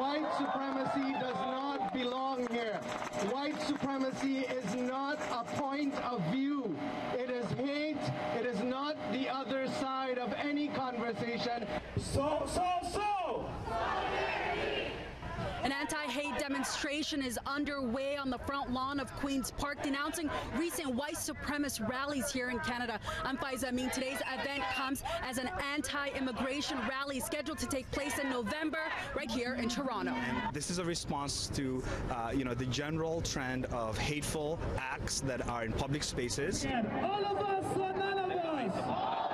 White supremacy does not belong here. White supremacy is not a point of view. It is hate. It is not the other side of any conversation. So. An anti-hate demonstration is underway on the front lawn of Queen's Park, denouncing recent white supremacist rallies here in Canada. I'm Faiza Amin. Today's event comes as an anti-immigration rally scheduled to take place in November right here in Toronto. And this is a response to, the general trend of hateful acts that are in public spaces. All of us or none of us.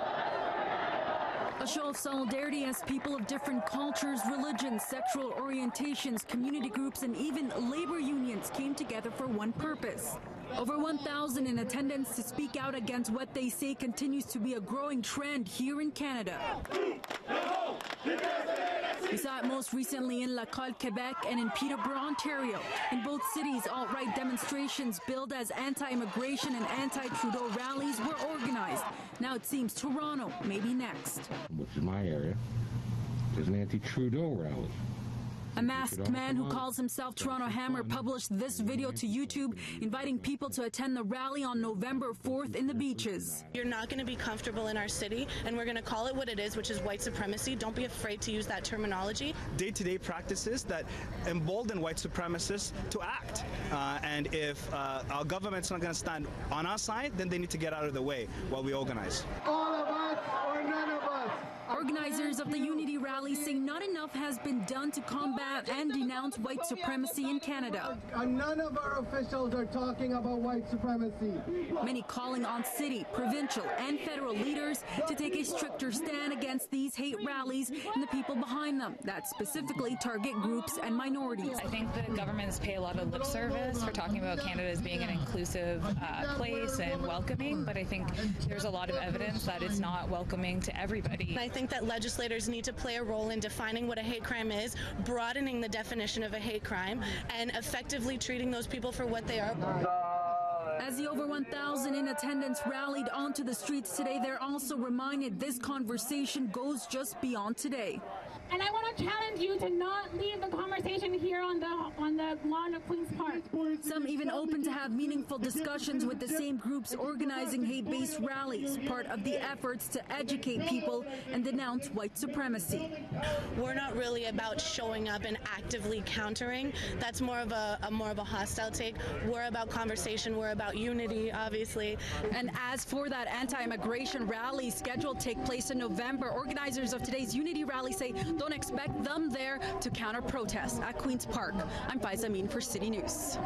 A show of solidarity as people of different cultures, religions, sexual orientations, community groups, and even labor unions came together for one purpose. Over 1,000 in attendance to speak out against what they say continues to be a growing trend here in Canada. We saw it most recently in Laval, Quebec, and in Peterborough, Ontario. In both cities, alt-right demonstrations billed as anti-immigration and anti-Trudeau rallies were organized. Now it seems Toronto may be next. Which is my area. There's an anti-Trudeau rally. A masked man who calls himself Toronto Hammer published this video to YouTube, inviting people to attend the rally on November 4th in the beaches. You're not going to be comfortable in our city, and we're going to call it what it is, which is white supremacy. Don't be afraid to use that terminology. Day-to-day practices that embolden white supremacists to act. And if our government's not going to stand on our side, then they need to get out of the way while we organize. All of us or none of us. Organizers of the Unity rally say not enough has been done to combat and denounce white supremacy in Canada. None of our officials are talking about white supremacy. Many calling on city, provincial, and federal leaders to take a stricter stand against these hate rallies and the people behind them that specifically target groups and minorities. I think the governments pay a lot of lip service for talking about Canada as being an inclusive place and welcoming, but I think there's a lot of evidence that it's not welcoming to everybody. I think that legislators need to play a role in defining what a hate crime is, broadening the definition of a hate crime, and effectively treating those people for what they are. As the over 1,000 in attendance rallied onto the streets today, they're also reminded this conversation goes just beyond today. And I want to challenge you to not leave the conversation here on the lawn of Queen's Park. Some even open to have meaningful discussions with the same groups organizing hate-based rallies, part of the efforts to educate people and denounce white supremacy. We're not really about showing up and actively countering. That's more of a hostile take. We're about conversation. We're about unity, obviously. And as for that anti-immigration rally scheduled to take place in November, organizers of today's Unity rally say don't expect them there to counter-protest at Queen's Park. I'm Faiza Amin for City News.